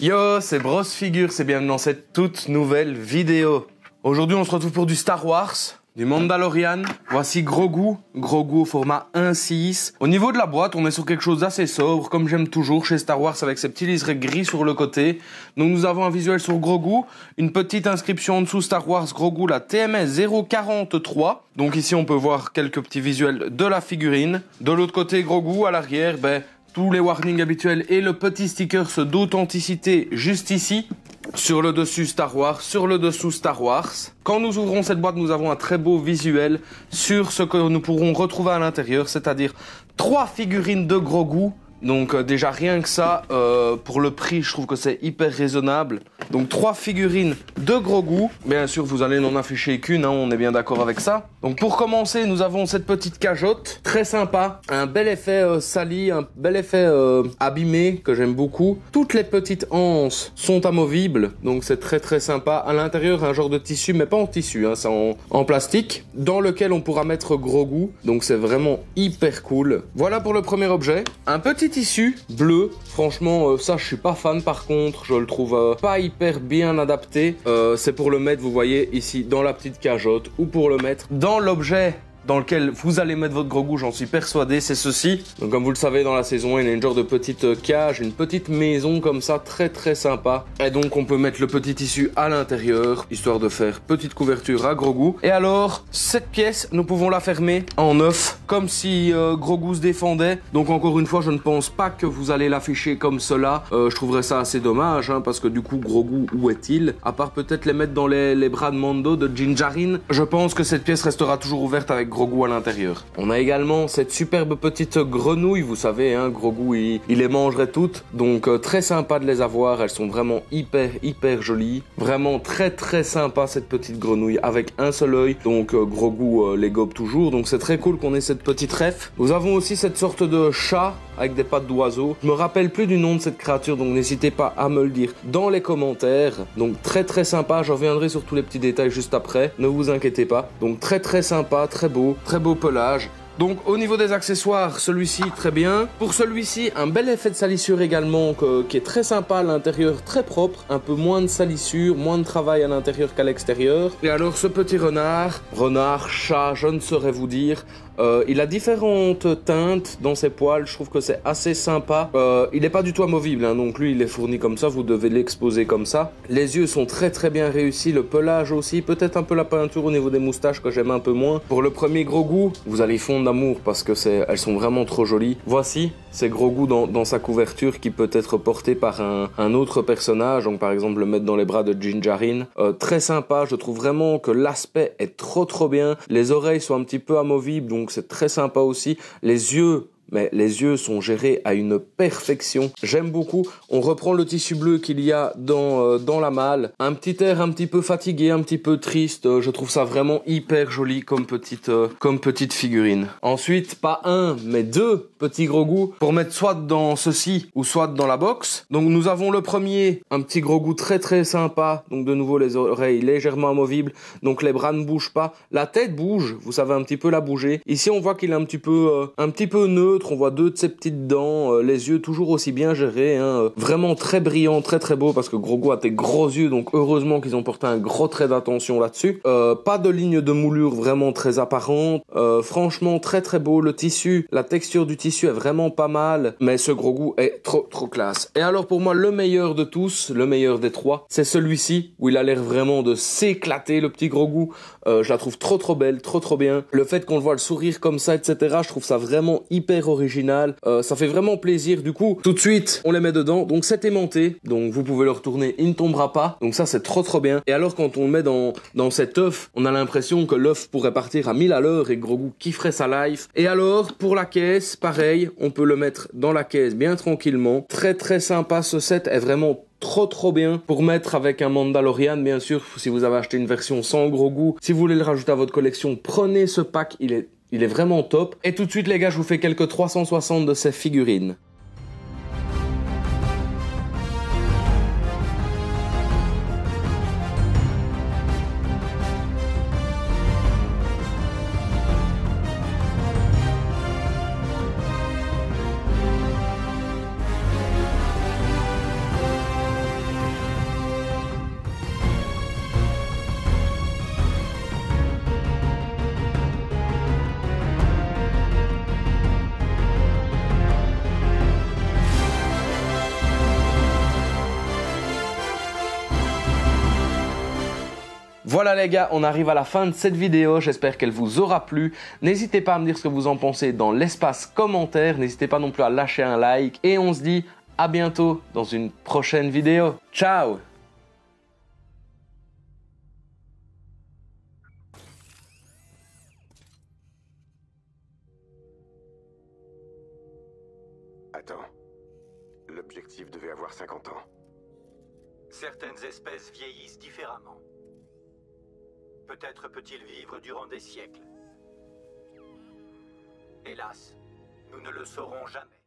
Yo, c'est Bros Figure, c'est bienvenue dans cette toute nouvelle vidéo. Aujourd'hui, on se retrouve pour du Star Wars, du Mandalorian. Voici Grogu au format 1/6. Au niveau de la boîte, on est sur quelque chose d'assez sobre, comme j'aime toujours chez Star Wars, avec ces petits liserés gris sur le côté. Donc nous avons un visuel sur Grogu, une petite inscription en dessous Star Wars Grogu, la TMS 043. Donc ici, on peut voir quelques petits visuels de la figurine. De l'autre côté, Grogu, à l'arrière, tous les warnings habituels et le petit sticker d'authenticité juste ici. Sur le dessus Star Wars, sur le dessous Star Wars. Quand nous ouvrons cette boîte, nous avons un très beau visuel sur ce que nous pourrons retrouver à l'intérieur, c'est-à-dire 3 figurines de Grogu. Donc déjà rien que ça, pour le prix, je trouve que c'est hyper raisonnable. Donc 3 figurines de Grogu. Bien sûr, vous allez n'en afficher qu'une, on est bien d'accord avec ça. Donc pour commencer, nous avons cette petite cageotte, très sympa. Un bel effet sali, un bel effet abîmé, que j'aime beaucoup. Toutes les petites anses sont amovibles, donc c'est très très sympa. À l'intérieur, un genre de tissu, mais pas en tissu, c'est en plastique, dans lequel on pourra mettre Grogu. Donc c'est vraiment hyper cool. Voilà pour le premier objet. Un petit tissu bleu, franchement ça je suis pas fan par contre, je le trouve pas hyper bien adapté. C'est pour le mettre, vous voyez ici dans la petite cageotte, ou pour le mettre dans l'objet dans lequel vous allez mettre votre Grogu, j'en suis persuadé, c'est ceci. Donc comme vous le savez, dans la saison 1, il y a une genre de petite cage, une petite maison comme ça, très très sympa. Et donc on peut mettre le petit tissu à l'intérieur, histoire de faire petite couverture à Grogu. Et alors, cette pièce, nous pouvons la fermer en neuf, comme si Grogu se défendait. Donc encore une fois, je ne pense pas que vous allez l'afficher comme cela. Je trouverais ça assez dommage, parce que du coup, Grogu, où est-il? À part peut-être les mettre dans les bras de Mando, de Din Djarin. Je pense que cette pièce restera toujours ouverte avec Grogu à l'intérieur. On a également cette superbe petite grenouille, vous savez, Grogu il les mangerait toutes, donc très sympa de les avoir, elles sont vraiment hyper jolies, vraiment très très sympa cette petite grenouille avec un seul œil, donc Grogu les gobe toujours, donc c'est très cool qu'on ait cette petite ref. Nous avons aussi cette sorte de chat avec des pattes d'oiseau. Je me rappelle plus du nom de cette créature, donc n'hésitez pas à me le dire dans les commentaires. Donc très très sympa, je reviendrai sur tous les petits détails juste après, ne vous inquiétez pas. Donc très très sympa, très beau pelage. Donc au niveau des accessoires, celui-ci très bien. Pour celui-ci, un bel effet de salissure également qui est très sympa à l'intérieur, très propre. Un peu moins de salissure, moins de travail à l'intérieur qu'à l'extérieur. Et alors ce petit renard, chat, je ne saurais vous dire. Il a différentes teintes dans ses poils, je trouve que c'est assez sympa. Il n'est pas du tout amovible, donc lui il est fourni comme ça, vous devez l'exposer comme ça. Les yeux sont très très bien réussis, le pelage aussi, peut-être un peu la peinture au niveau des moustaches que j'aime un peu moins. Pour le premier Grogu, vous allez fondre d'amour parce que elles sont vraiment trop jolies. Voici, c'est Grogu dans sa couverture qui peut être porté par un autre personnage, donc par exemple le mettre dans les bras de Din Djarin. Très sympa, je trouve vraiment que l'aspect est trop bien. Les oreilles sont un petit peu amovibles, donc c'est très sympa aussi. Les yeux sont gérés à une perfection. J'aime beaucoup. On reprend le tissu bleu qu'il y a dans la malle. Un petit air un petit peu fatigué, un petit peu triste. Je trouve ça vraiment hyper joli comme petite figurine. Ensuite, pas un, mais 2 petits Grogu pour mettre soit dans ceci ou soit dans la box. Donc nous avons le premier, un petit Grogu très très sympa. Donc de nouveau les oreilles légèrement amovibles. Donc les bras ne bougent pas. La tête bouge, vous savez un petit peu la bouger. Ici on voit qu'il est un petit peu neutre. On voit 2 de ses petites dents, les yeux toujours aussi bien gérés, vraiment très brillant, très beau parce que Grogu a des gros yeux, donc heureusement qu'ils ont porté un gros trait d'attention là-dessus. Pas de ligne de moulure vraiment très apparente, franchement très beau. Le tissu, la texture du tissu est vraiment pas mal, mais ce Grogu est trop classe. Et alors pour moi le meilleur de tous, le meilleur des 3, c'est celui-ci où il a l'air vraiment de s'éclater, le petit Grogu. Je la trouve trop belle, trop bien. Le fait qu'on le voit le sourire comme ça, etc., je trouve ça vraiment hyper original, ça fait vraiment plaisir. Du coup, tout de suite, on les met dedans. Donc c'est aimanté, donc vous pouvez le retourner, il ne tombera pas. Donc ça, c'est trop bien. Et alors quand on le met dans cet œuf, on a l'impression que l'œuf pourrait partir à 1000 à l'heure et Grogu kifferait sa life. Et alors, pour la caisse, pareil, on peut le mettre dans la caisse bien tranquillement. Très sympa, ce set est vraiment trop bien pour mettre avec un Mandalorian. Bien sûr, si vous avez acheté une version sans Grogu, si vous voulez le rajouter à votre collection, prenez ce pack, il est vraiment top. Et tout de suite les gars, je vous fais quelques 360 de ces figurines. Voilà les gars, on arrive à la fin de cette vidéo, j'espère qu'elle vous aura plu. N'hésitez pas à me dire ce que vous en pensez dans l'espace commentaire, n'hésitez pas non plus à lâcher un like et on se dit à bientôt dans une prochaine vidéo. Ciao! Attends, l'objectif devait avoir 50 ans. Certaines espèces vieillissent différemment. Peut-être peut-il vivre durant des siècles. Hélas, nous ne le saurons jamais.